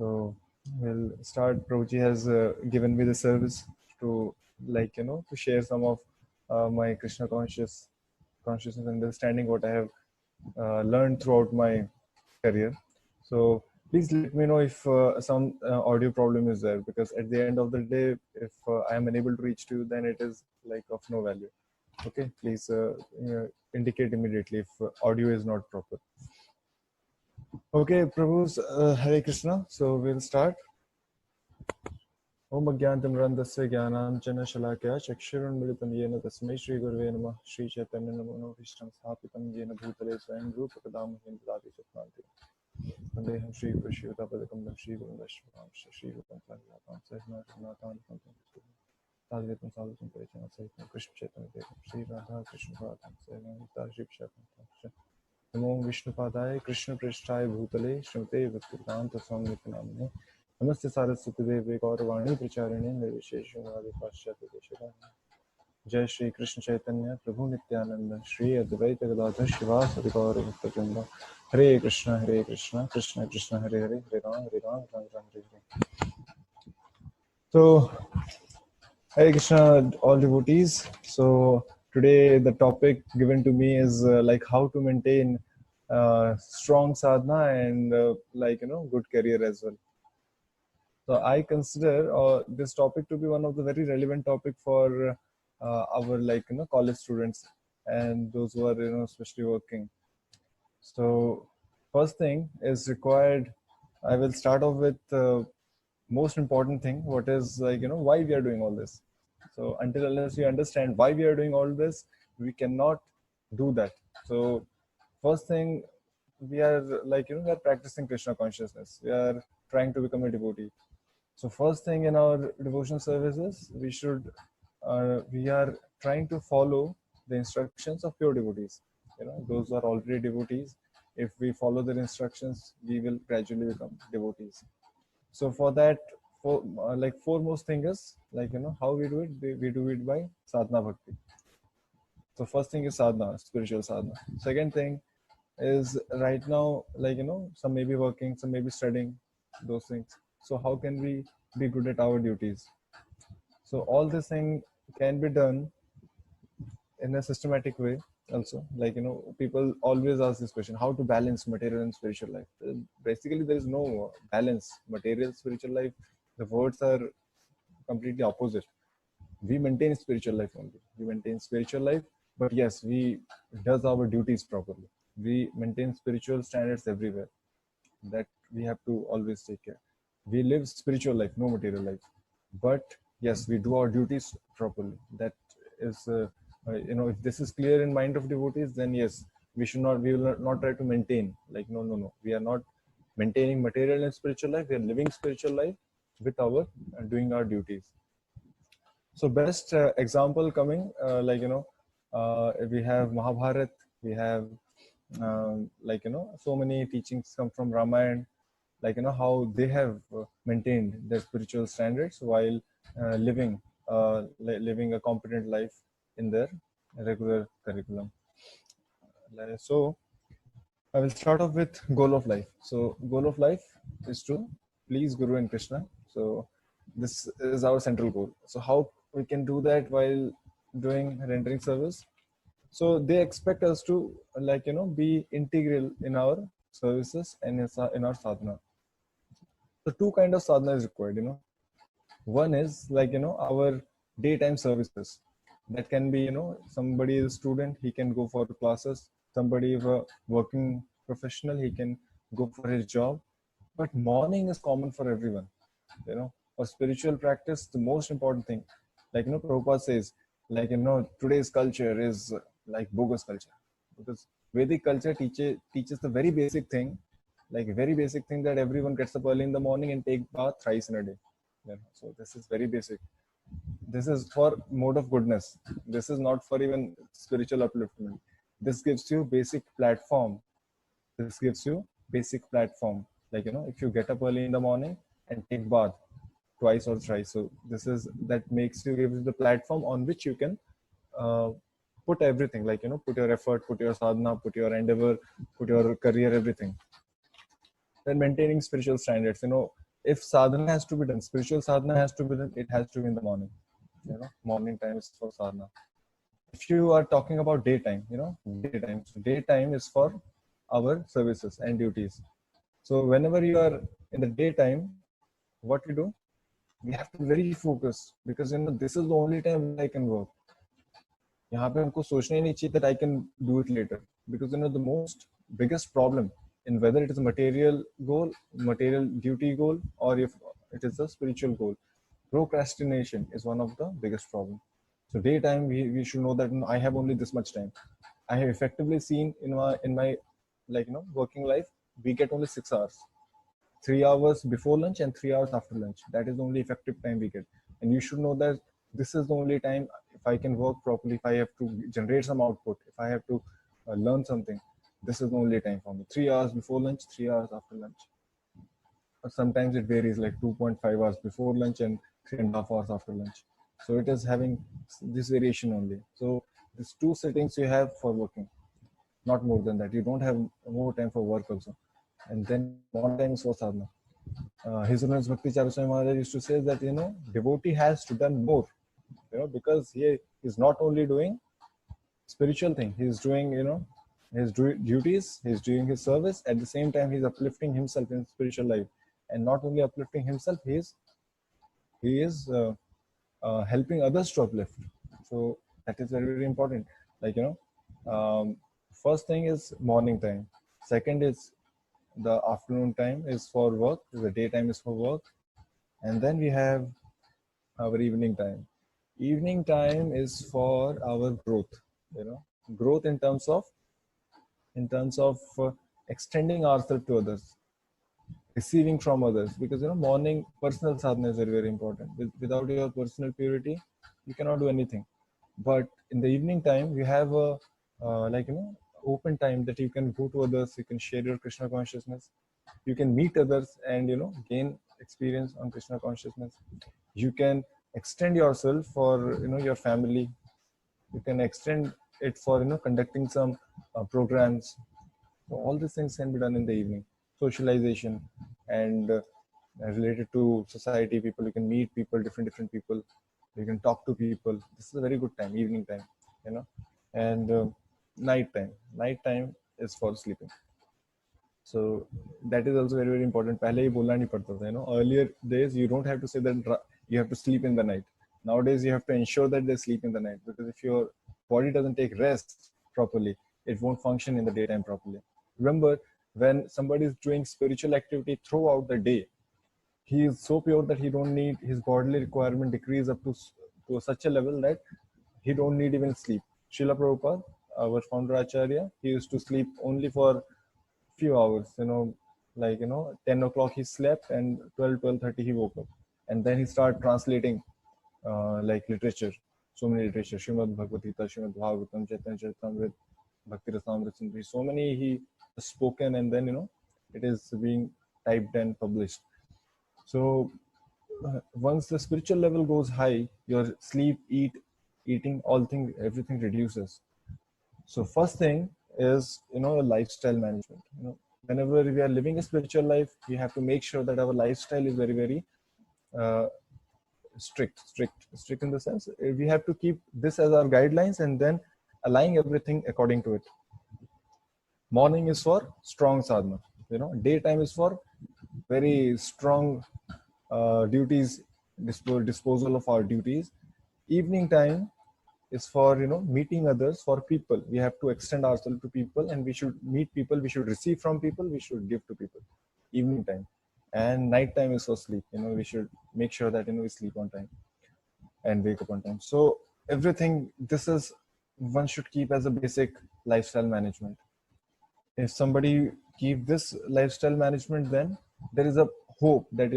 So we'll start. Prabhuji has given me the service to to share some of my Krishna consciousness understanding what I have learned throughout my career. So please let me know if some audio problem is there, because at the end of the day, if I am unable to reach to you, then it is like of no value. Okay, please indicate immediately if audio is not proper. Okay, Prabhu's Hare Krishna. So we'll start. Om Agyantamrandasya Gyananjana Shalakya Chakshurunmilitam Yena Tasmai Shri Gurve Namah Shri Chaitanya Namo Vishtam Sthapitam Yena Bhutale Swayam Rupa Kadamahin Dadi Chatmanti Vandeham Shri Prashivatapadakam Shri Guru Vashvam Shri Rupam Sahitam Sahima Janatan Pantam Tadvitam Sadhutam Parichana Sahitam Krishna Chaitanya Devam Shri Radha Krishna Bhagavam Sahima Gita Shri Chaitanya Namo Vishnu Padaya Krishna Prishthaya Bhutale Shrimate Bhaktivedanta Swami Nityamane Namaste Saraswati Deve Gauravani Pracharine Nirvishesha Radhe Paschatya Deshara Jai Shri Krishna Chaitanya Prabhu Nityananda Shri Advaita Gadadhar Shivasati Gaura Bhakta Hare Krishna Krishna Krishna Hare Hare Hare Ram Ram Hare Hare. So Hare Krishna all devotees. So today the topic given to me is like how to maintain strong sadhana and good career as well. So I consider this topic to be one of the very relevant topic for our college students and those who are especially working. So first thing is required. I will start off with most important thing. What is why we are doing all this. So until unless we understand why we are doing all this, we cannot do that. So first thing, we are we are practicing Krishna consciousness. We are trying to become a devotee. So first thing in our devotion services, we are trying to follow the instructions of pure devotees. Those who are already devotees. If we follow their instructions, we will gradually become devotees. So for that, foremost thing is how we do it. We do it by sadhana bhakti. So first thing is sadhana, spiritual sadhana. Second thing is right now, some may be working, some may be studying, those things. So how can we be good at our duties? So all this thing can be done in a systematic way also. People always ask this question, how to balance material and spiritual life. Basically, there is no balance. Material, spiritual life, the words are completely opposite. We maintain spiritual life only. We maintain spiritual life, but yes, we does our duties properly. We maintain spiritual standards everywhere. That we have to always take care. We live spiritual life, no material life. But yes, we do our duties properly. That is, if this is clear in mind of devotees, then yes, we will not try to maintain. No. We are not maintaining material and spiritual life. We are living spiritual life with our doing our duties. So best example coming, we have Mahabharat, we have so many teachings come from Ramayana, how they have maintained their spiritual standards while living a competent life in their regular curriculum. So I will start off with goal of life. So goal of life is to please Guru and Krishna. So this is our central goal. So how we can do that while doing rendering service? So they expect us to be integral in our services and in our sadhana. So two kind of sadhana is required. One is our daytime services. That can be somebody is a student, he can go for classes. Somebody is a working professional, he can go for his job. But morning is common for everyone. For spiritual practice, the most important thing, Prabhupada says, today's culture is like bogus culture, because Vedic culture teaches the very basic thing, that everyone gets up early in the morning and take bath thrice in a day. So this is very basic. This is for mode of goodness. This is not for even spiritual upliftment. This gives you basic platform. If you get up early in the morning and take bath twice or thrice, so that gives you the platform on which you can put everything, put your effort, put your sadhana, put your endeavor, put your career, everything. Then maintaining spiritual standards, if sadhana has to be done, spiritual sadhana has to be done, it has to be in the morning. Morning time is for sadhana. If you are talking about daytime, daytime. So daytime is for our services and duties. So whenever you are in the daytime, what we do, we have to be very focused, because this is the only time when I can work. यहाँ पे हमको सोचना ही नहीं चाहिए that I can do it later, because the most biggest problem in whether it is a material goal, material duty goal, or if it is a spiritual goal, procrastination is one of the biggest problem. So daytime, we should know that I have only this much time. I have effectively seen in my working life, we get only 6 hours, 3 hours before lunch and 3 hours after lunch. That is the only effective time we get. And you should know that this is the only time if I can work properly, if I have to generate some output, if I have to learn something, this is the only time for me. 3 hours before lunch, 3 hours after lunch. Sometimes it varies, like 2.5 hours before lunch and 3.5 hours after lunch. So it is having this variation only. So these two settings you have for working, not more than that. You don't have more time for work also. And then one time is for sadhana. His Holiness Bhakti Charaswami Maharaj used to say that devotee has to done more, because he is not only doing spiritual thing, he is doing his duties, he's doing his service. At the same time, he's uplifting himself in spiritual life, and not only uplifting himself, he is helping others to uplift. So that is very, very important. Like first thing is morning time. Second is the afternoon time is for work. The daytime is for work, and then we have our evening time. Evening time is for our growth. Growth in terms of extending ourselves to others, receiving from others, because morning personal sadhana is very, very important. Without your personal purity, you cannot do anything. But in the evening time, you have a open time that you can go to others, you can share your Krishna consciousness, you can meet others and gain experience on Krishna consciousness. You can extend yourself for your family. You can extend it for conducting some programs. So all these things can be done in the evening. Socialization and related to society, people, you can meet people, different people, you can talk to people. This is a very good time, evening time. And night time is for sleeping. So that is also very, very important. पहले ही बोलना नहीं पड़ता था, earlier days you don't have to say that you have to sleep in the night. Nowadays you have to ensure that they sleep in the night, because if your body doesn't take rest properly, it won't function in the daytime properly. Remember, when somebody is doing spiritual activity throughout the day, he is so pure that he don't need his bodily requirement decrease up to such a level that he don't need even sleep. Srila Prabhupada, our founder Acharya, he used to sleep only for few hours, 10 o'clock he slept, and 12:30 he woke up, and then he started translating literature, so many literature, Srimad Bhagavad Gita, Srimad Bhagavatam, Chaitanya Charitamrita, Bhakti Rasamrita Sindhu, so many he spoken, and then it is being typed and published. So once the spiritual level goes high, your sleep, eating, all things, everything reduces. So first thing is lifestyle management. Whenever we are living a spiritual life, we have to make sure that our lifestyle is very, very strict in the sense we have to keep this as our guidelines, and then aligning everything according to it. Morning is for strong sadhana. Daytime is for very strong duties, disposal of our duties. Evening time is for meeting others, for people. We have to extend ourselves to people, and we should meet people, we should receive from people, we should give to people. Evening time. And night time is for sleep. We should make sure that we sleep on time and wake up on time. So everything, this is one should keep as a basic lifestyle management. If somebody keep this lifestyle management, then there is a hope that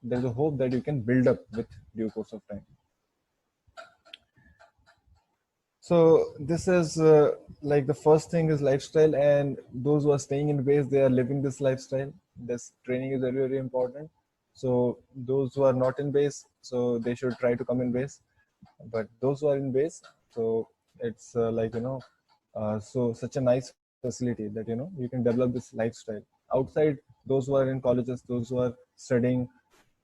there's a hope that you can build up with due course of time. So this is like the first thing is lifestyle, and those who are staying in base, they are living this lifestyle. This training is very, very important. So those who are not in base, so they should try to come in base. But those who are in base, so it's so such a nice facility that you can develop this lifestyle. Outside, those who are in colleges, those who are studying,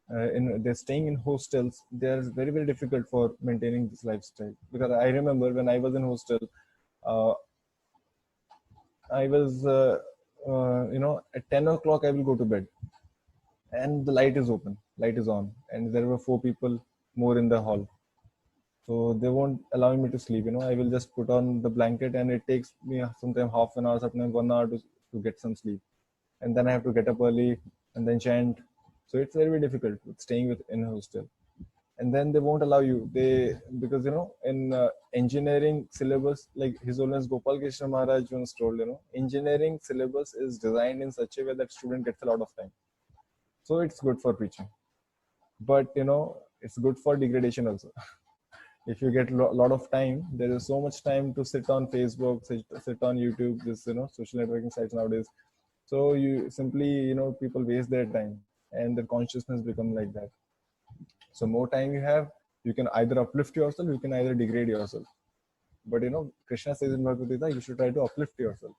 they're staying in hostels, they're very difficult for maintaining this lifestyle. Because I remember when I was in hostel, uh, I was at 10 o'clock I will go to bed, and the light is on, and there were four people more in the hall, so they won't allow me to sleep. I will just put on the blanket, and it takes me sometimes half an hour, sometimes 1 hour to get some sleep, and then I have to get up early and then chant. So it's very difficult with staying with in a hostel. And then they won't allow you, they because in engineering syllabus, like His Holiness Gopal Krishna Maharaj once told, engineering syllabus is designed in such a way that student gets a lot of time. So it's good for preaching, but it's good for degradation also. If you get a lot of time, there is so much time to sit on Facebook, sit on YouTube, this social networking sites nowadays. So you simply, people waste their time, and their consciousness become like that. So more time you have, you can either uplift yourself, you can either degrade yourself. But Krishna says in Bhagavad Gita, you should try to uplift yourself.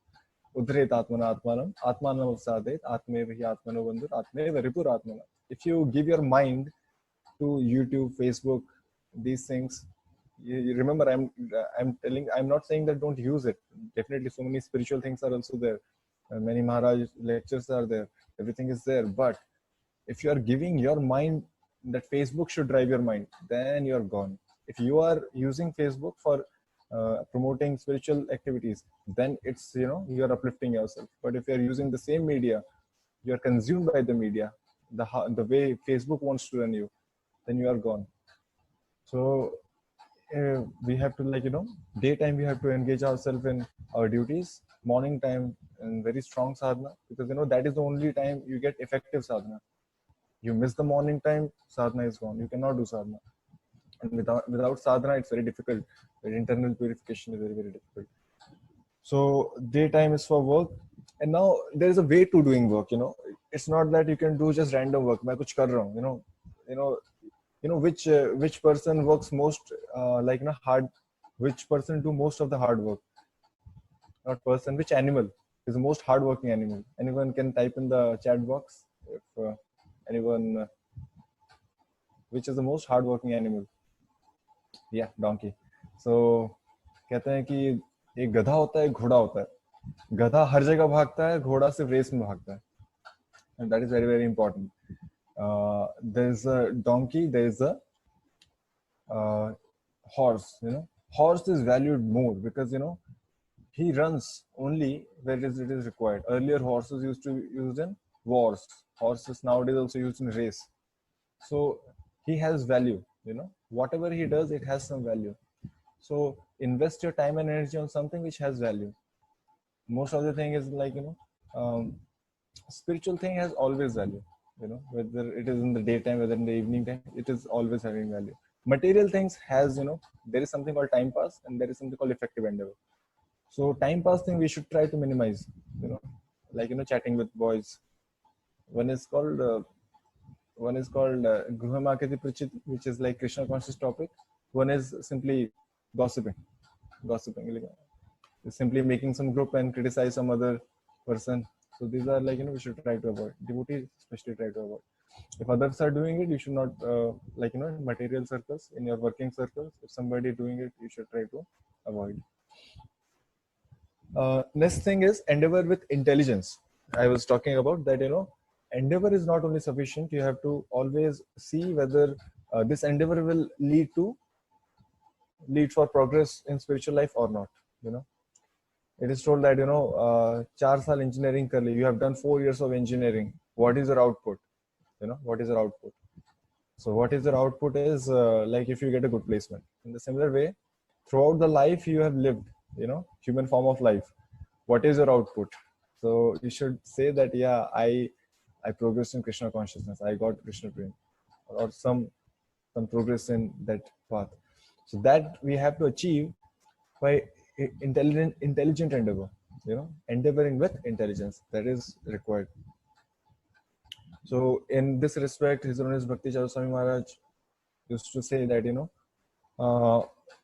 Udhret atmana atmanam, atmanam avsadhet, atmeva hi atmano bandhur, atmeva ripur atmana. If you give your mind to YouTube, Facebook, these things, you remember, I'm not saying that don't use it. Definitely, so many spiritual things are also there. Many Maharaj lectures are there. Everything is there. But if you are giving your mind that Facebook should drive your mind, then you're gone. If you are using Facebook for promoting spiritual activities, then it's you're uplifting yourself. But if you're using the same media, you're consumed by the media, the way Facebook wants to run you, then you are gone. So we have to, daytime we have to engage ourselves in our duties, morning time in very strong sadhana, because that is the only time you get effective sadhana. You miss the morning time, sadhana is gone. You cannot do sadhana. And without sadhana, it's very difficult. The internal purification is very difficult. So daytime is for work. And now there is a way to doing work. It's not that you can do just random work. मैं कुछ कर रहा हूँ. Which person works most hard. Which person do most of the hard work? Not person. Which animal is the most hardworking animal? Anyone can type in the chat box if anyone. Which is the most hardworking animal? Yeah, donkey. So कहते हैं कि एक गधा होता है, घोड़ा होता है. गधा हर जगह भागता है, घोड़ा सिर्फ रेस में भागता है. And that is very important. There is a donkey, there is a horse. Horse is valued more because he runs only where it is required. Earlier horses used to be used in wars. Horses nowadays also used in race. So he has value. Whatever he does, it has some value. So invest your time and energy on something which has value. Most of the thing is spiritual thing has always value. Whether it is in the daytime, whether in the evening time, it is always having value. Material things has, there is something called time pass, and there is something called effective endeavor. So time pass thing we should try to minimize. Chatting with boys. One is called Gruhamakati Prachit, which is like Krishna conscious topic. One is simply gossiping, simply making some group and criticize some other person. So these are we should try to avoid. Devotees especially try to avoid. If others are doing it, you should not in material circles, in your working circles. If somebody doing it, you should try to avoid. Next thing is endeavor with intelligence. I was talking about that. Endeavor is not only sufficient. You have to always see whether this endeavor will lead for progress in spiritual life or not. It is told that 4 साल engineering कर ली. You have done 4 years of engineering. What is your output? What is your output? So what is your output is like if you get a good placement. In the similar way, throughout the life you have lived, human form of life, what is your output? So you should say that, yeah, I progressed in Krishna consciousness, I got Krishna prema, or some progress in that path. So that we have to achieve by intelligent endeavor, endeavoring with intelligence, that is required. So in this respect, His Holiness Bhakti Charu Swami Maharaj used to say that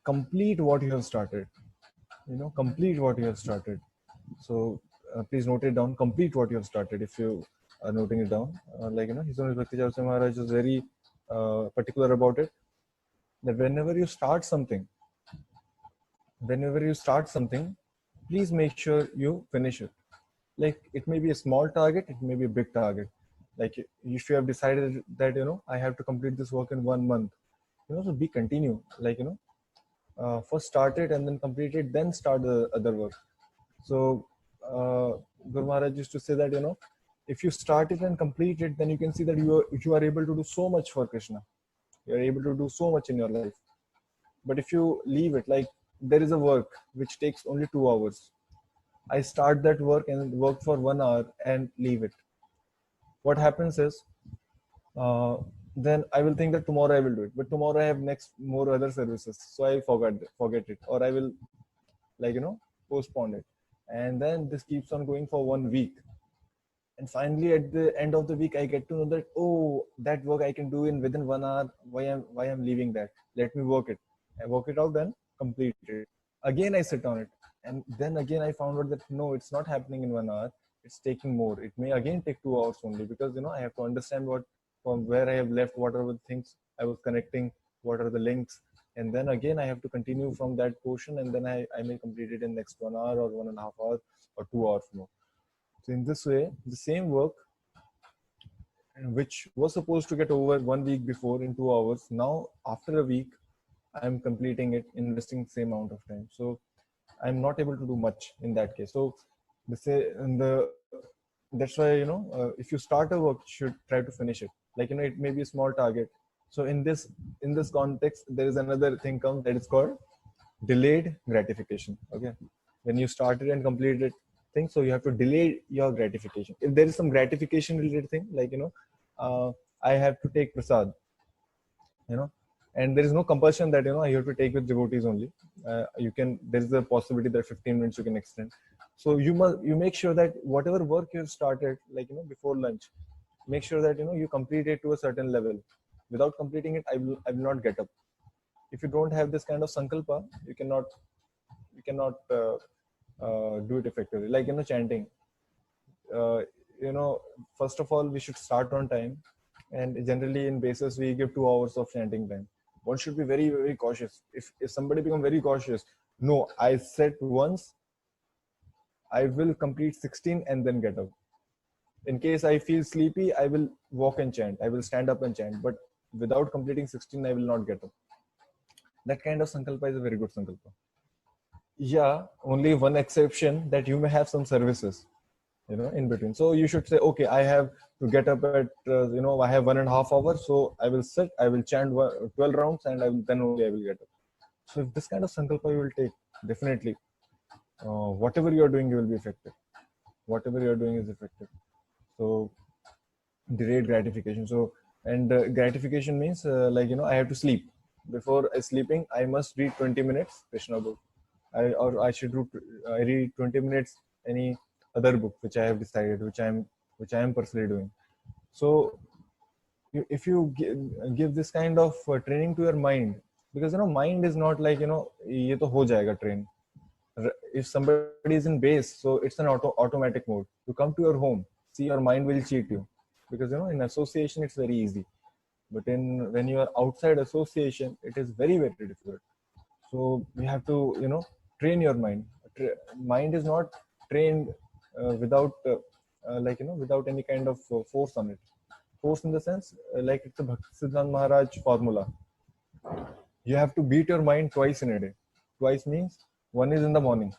complete what you have started. Complete what you have started. So please note it down. Complete what you have started. If you noting it down. His Holiness Bhakti Chalsa Maharaj is very particular about it. That whenever you start something, please make sure you finish it. Like it may be a small target, it may be a big target. Like if you have decided that I have to complete this work in 1 month, so be continue. First start it and then complete it, then start the other work. So Guru Maharaj used to say that if you start it and complete it, then you can see that you are able to do so much for Krishna. You are able to do so much in your life. But if you leave it, like there is a work which takes only 2 hours. I start that work and work for 1 hour and leave it. What happens is, then I will think that tomorrow I will do it. But tomorrow I have next more other services, so I forget it, or I will postpone it, and then this keeps on going for 1 week. And finally, at the end of the week, I get to know that that work I can do in within 1 hour. Why I'm leaving that? Let me work it. I work it out, then complete it. Again, I sit on it, and then again I found out that no, it's not happening in 1 hour. It's taking more. It may again take 2 hours only, because I have to understand what from where I have left, what are the things I was connecting, what are the links, and then again I have to continue from that portion, and then I may complete it in next 1 hour or 1.5 hours or 2 hours more. So in this way, the same work, which was supposed to get over 1 week before in 2 hours, now after a week, I'm completing it, investing same amount of time. So I'm not able to do much in that case. So that's why if you start a work, you should try to finish it. It may be a small target. So in this context, there is another thing comes that is called delayed gratification. Okay, when you started and completed things, so you have to delay your gratification. If there is some gratification related thing, I have to take prasad, you know and there is no compulsion that you have to take with devotees only. You can There is a possibility that 15 minutes you can extend. So you make sure that whatever work you have started, before lunch, make sure that you complete it to a certain level. Without completing it, I will not get up. If you don't have this kind of sankalpa, you cannot do it effectively. Chanting, uh, you know first of all, we should start on time, and generally in basis we give 2 hours of chanting time. One should be very, very cautious. If somebody become very cautious, no, I said once, I will complete 16 and then get up. In case I feel sleepy, I will walk and chant, I will stand up and chant, but without completing 16, I will not get up. That kind of sankalpa is a very good sankalpa. Yeah, only one exception, that you may have some services in between. So you should say, okay, I have to get up at I have 1.5 hours, so I will sit, I will chant 12 rounds, and then only I will get up. So if this kind of sankalpa you will take, definitely whatever you are doing, you will be effective. Whatever you are doing is effective. So delayed gratification. So, and gratification means I have to sleep. Before sleeping, I must read 20 minutes Krishna book. I should I read 20 minutes any other book which I have decided, which I am personally doing. So if you give this kind of training to your mind, because mind is not like ye to ho jayega train. If somebody is in base, so it's an automatic mode. You come to your home, see, your mind will cheat you, because in association it's very easy, but when you are outside association, it is very, very difficult. So you have to train your mind. Mind is not trained without without any kind of force on it. Force in the sense, like it's a Bhakti Siddhant Maharaj formula. You have to beat your mind twice in a day. Twice means one is in the morning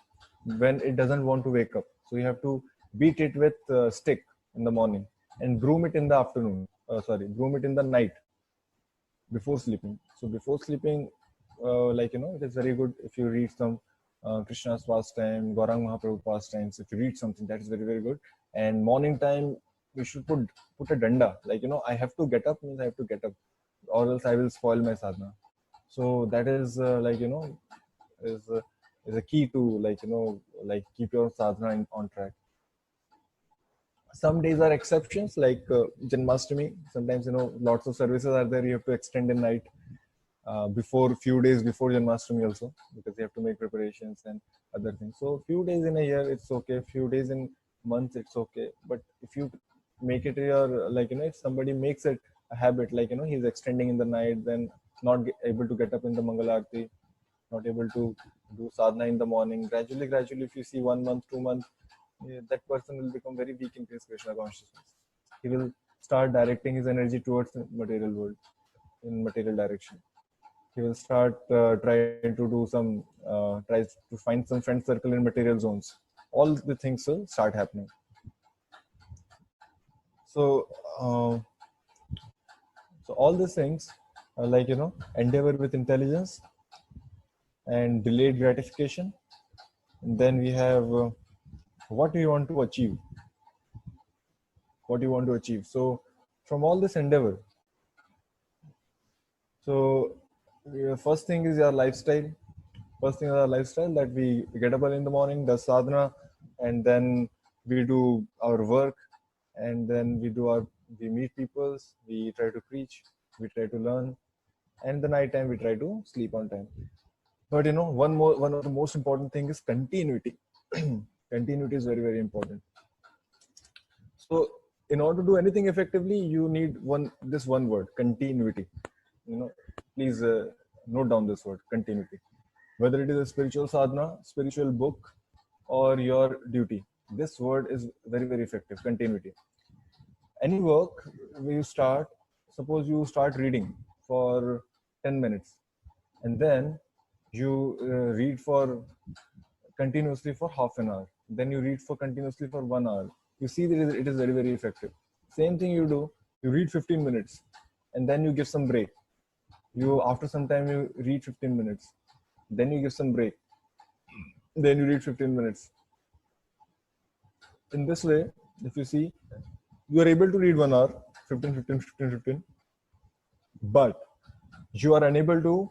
when it doesn't want to wake up. So you have to beat it with a stick in the morning, and broom it in the afternoon. Broom it in the night before sleeping. So before sleeping, it is very good if you read some Krishna's pastime, Gaurang Mahaprabhu pastimes. If you read something, that is very, very good. And morning time, you should put a danda. I have to get up, means I have to get up, or else I will spoil my sadhana. So that is is is a key to keep your sadhana on track. Some days are exceptions, like Janmashtami. Sometimes lots of services are there. You have to extend in night before few days before Janmashtami also, because you have to make preparations and other things. So few days in a year it's okay. Few days in months it's okay. But if you make it your, like, if somebody makes it a habit, like, he's extending in the night, then not able to get up in the Mangal Aarti, not able to do sadhana in the morning. Gradually, if you see 1 month, 2 months, that person will become very weak in his Krishna consciousness. He will start directing his energy towards the material world, in material direction. He will start trying to do some, tries to find some friend circle in material zones. All the things will start happening. So, so all these things, like, endeavor with intelligence and delayed gratification. And then we have what do you want to achieve? What do you want to achieve? So, from all this endeavor, so first thing is your lifestyle. First thing is our lifestyle, that we get up early in the morning, does sadhana, and then we do our work, and then we meet people, we try to preach, we try to learn, and the night time we try to sleep on time. But one of the most important thing is continuity. Continuity is very, very important. So in order to do anything effectively, you need this one word, continuity. Please note down this word, continuity. Whether it is a spiritual sadhana, spiritual book, or your duty, this word is very, very effective. Continuity. Any work you start, suppose you start reading for 10 minutes, and then you read for continuously for half an hour, then you read for continuously for 1 hour. You see that it is very, very effective. Same thing you do, you read 15 minutes, and then you give some break. You, after some time, you read 15 minutes, then you give some break, then you read 15 minutes. In this way, if you see, you are able to read 1 hour, 15, 15, 15, 15, but you are unable to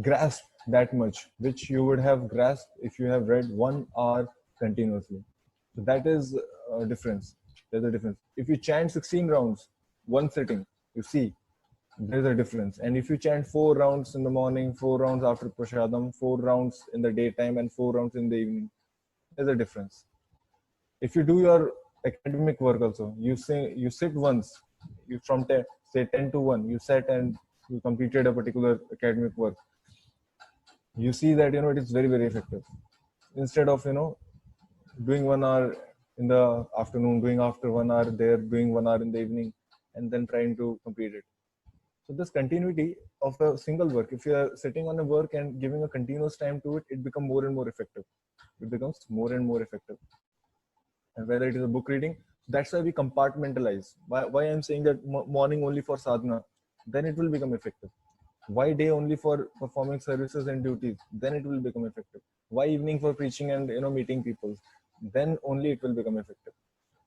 grasp that much, which you would have grasped if you have read 1 hour continuously. So that is a difference. There's a difference. If you chant 16 rounds, one sitting, you see, there's a difference. And if you chant 4 rounds in the morning, 4 rounds after prasadam, 4 rounds in the daytime, and 4 rounds in the evening, there's a difference. If you do your academic work also, you sit once, you from say 10 to 1, you sat and you completed a particular academic work. You see that it is very, very effective. Instead of doing 1 hour in the afternoon, doing after 1 hour there, doing 1 hour in the evening, and then trying to complete it. So this continuity of a single work, if you are sitting on a work and giving a continuous time to it, it becomes more and more effective. It becomes more and more effective. And whether it is a book reading, that's why we compartmentalize. Why I'm saying that morning only for sadhana, then it will become effective. Why day only for performing services and duties, then it will become effective. Why evening for preaching and meeting people, then only it will become effective.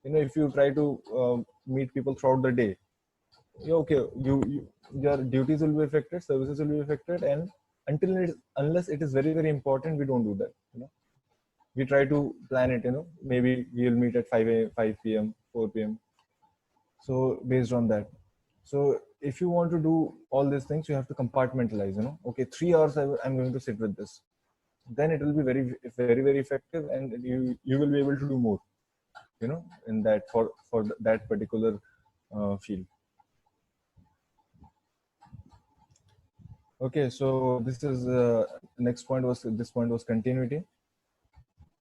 If you try to meet people throughout the day, okay, your duties will be affected, services will be affected, and unless it is very, very important, we don't do that. We try to plan it. Maybe we'll meet at 5 p.m., 4 p.m. So based on that, so if you want to do all these things, you have to compartmentalize. Okay, 3 hours I'm going to sit with this. Then it will be very, very, very effective, and you will be able to do more. In that for that particular field. Okay, so this is next point was continuity,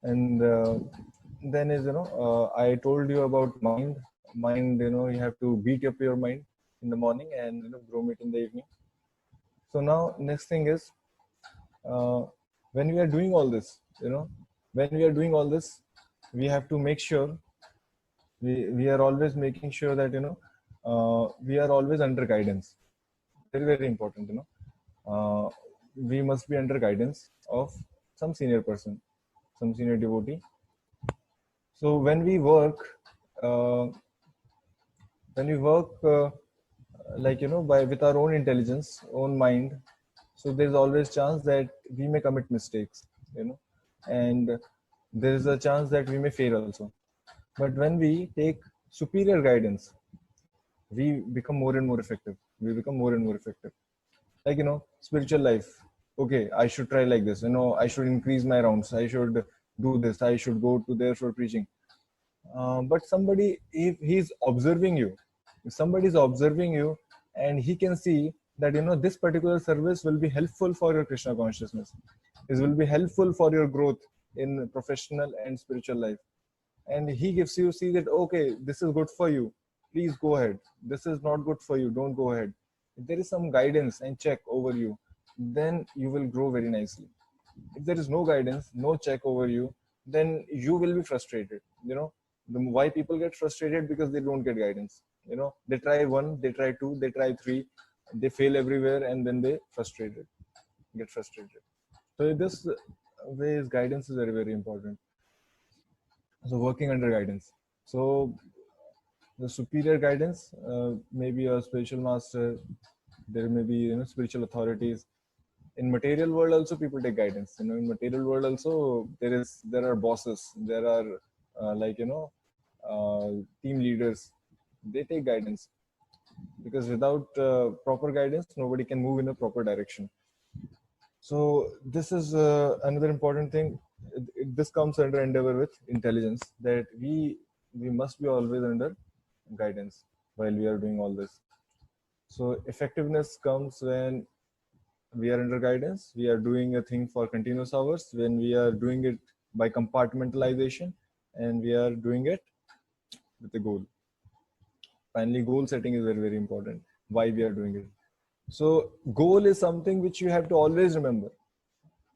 and then is I told you about mind. You have to beat up your mind in the morning and groom it in the evening. So now next thing is when we are doing all this, we have to make sure we are always making sure that we are always under guidance. Very, very important. We must be under guidance of some senior person, some senior devotee. So when we work, like with our own intelligence, own mind, so there's always chance that we may commit mistakes, and there is a chance that we may fail also. But when we take superior guidance, we become more and more effective. Like spiritual life. Okay, I should try like this. I should increase my rounds. I should do this. I should go to there for preaching. But somebody, if he's observing you, if somebody is observing you and he can see that this particular service will be helpful for your Krishna consciousness, this will be helpful for your growth in professional and spiritual life, and he gives you see that okay, this is good for you, please go ahead, this is not good for you, don't go ahead. If there is some guidance and check over you, then you will grow very nicely. If there is no guidance, no check over you, then you will be frustrated. Why people get frustrated? Because they don't get guidance. They try one, they try two, they try three, they fail everywhere, and then they get frustrated. So this way, guidance is very, very important. So working under guidance. So the superior guidance, maybe a spiritual master, there may be spiritual authorities. In material world also people take guidance. In material world also there are bosses, there are team leaders. They take guidance, because without proper guidance nobody can move in a proper direction. So this is another important thing. This comes under endeavor with intelligence, that we must be always under guidance while we are doing all this. So effectiveness comes when we are under guidance, we are doing a thing for continuous hours, when we are doing it by compartmentalization, and we are doing it with a goal. Finally, goal setting is very, very important. Why we are doing it. So goal is something which you have to always remember.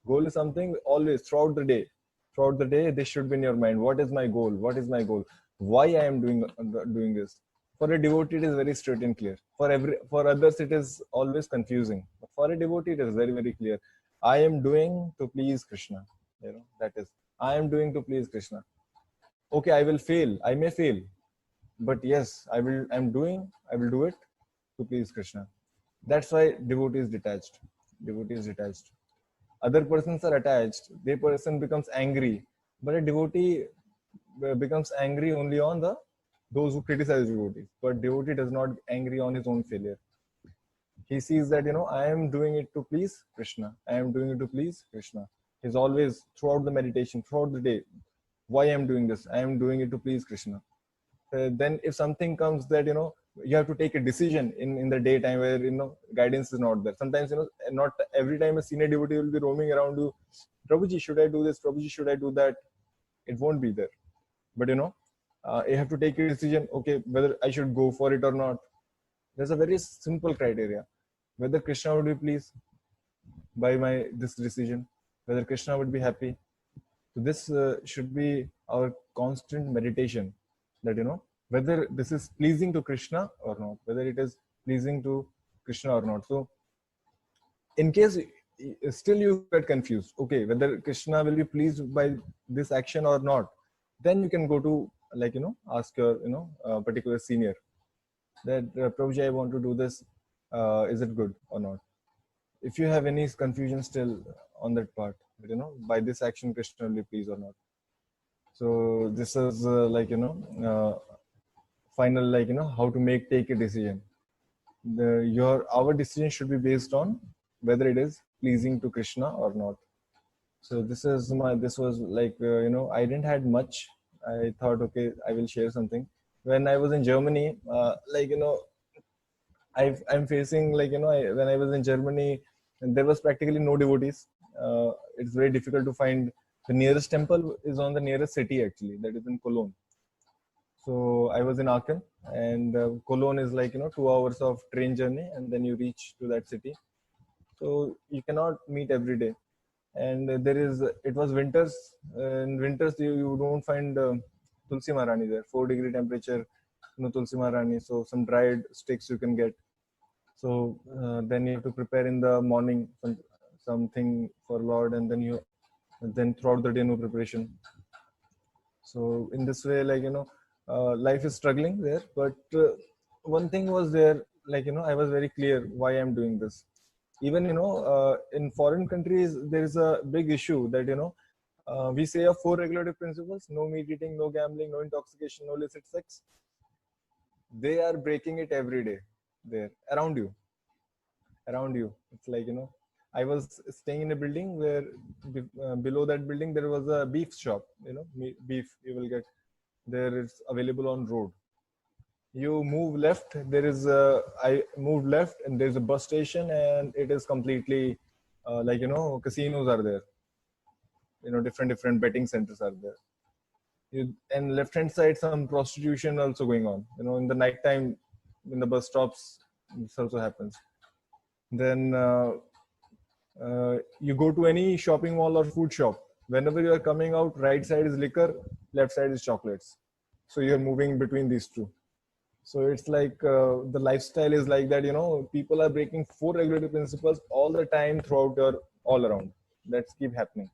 Goal is something always throughout the day. Throughout the day, this should be in your mind. What is my goal? What is my goal? Why I am doing this? For a devotee, it is very straight and clear. For others, it is always confusing. But for a devotee, it is very, very clear. I am doing to please Krishna. That is, I am doing to please Krishna. Okay, I will fail. I may fail, but yes, I will do it to please Krishna. That's why devotee is detached. Other persons are attached. The person becomes angry, but a devotee becomes angry only on those who criticize devotees. But devotee does not angry on his own failure. He sees that I am doing it to please Krishna. I am doing it to please Krishna. He's always throughout the meditation, throughout the day. Why I am doing this? I am doing it to please Krishna. Then if something comes that you have to take a decision in the daytime where guidance is not there. Sometimes not every time a senior devotee will be roaming around you, Prabhuji, should I do this? Prabhuji, should I do that? It won't be there. But you have to take a decision. Okay, whether I should go for it or not. There's a very simple criteria: whether Krishna would be pleased by this decision, whether Krishna would be happy. So this should be our constant meditation, that whether this is pleasing to Krishna or not, whether it is pleasing to Krishna or not. So in case still you get confused, okay, whether Krishna will be pleased by this action or not, then you can go to ask your particular senior that Prabhuji, I want to do this, is it good or not? If you have any confusion still on that part, by this action Krishna will be pleased or not. So this is final, how to take a decision. Our decision should be based on whether it is pleasing to Krishna or not. So this was I didn't had much. I thought, okay, I will share something. When I was in Germany, I'm facing when I was in Germany, there was practically no devotees. It's very difficult to find. The nearest temple is on the nearest city, actually, that is in Cologne. So I was in Aachen, and Cologne is 2 hours of train journey, and then you reach to that city. So you cannot meet every day. And it was winters. In winters, you don't find Tulsi Maharani there. 4-degree temperature, no Tulsi Maharani. So some dried sticks you can get. So then you have to prepare in the morning something for Lord, and then throughout the day no preparation. So in this way, life is struggling there. But one thing was there, I was very clear why I'm doing this. Even in foreign countries, there is a big issue that we say of 4 regulative principles: no meat eating, no gambling, no intoxication, no illicit sex. They are breaking it every day there around you. It's I was staying in a building where below that building there was a beef shop. Beef you will get. there is available on road. You move left, there is I moved left and there's a bus station, and it is completely like, casinos are there, different betting centers are there. And left hand side, some prostitution also going on, in the night time, in the bus stops, this also happens. Then you go to any shopping mall or food shop, whenever you are coming out, right side is liquor, left side is chocolates. So you're moving between these two. So it's like the lifestyle is like that, people are breaking four regulatory principles all the time throughout your all around. That's keep happening.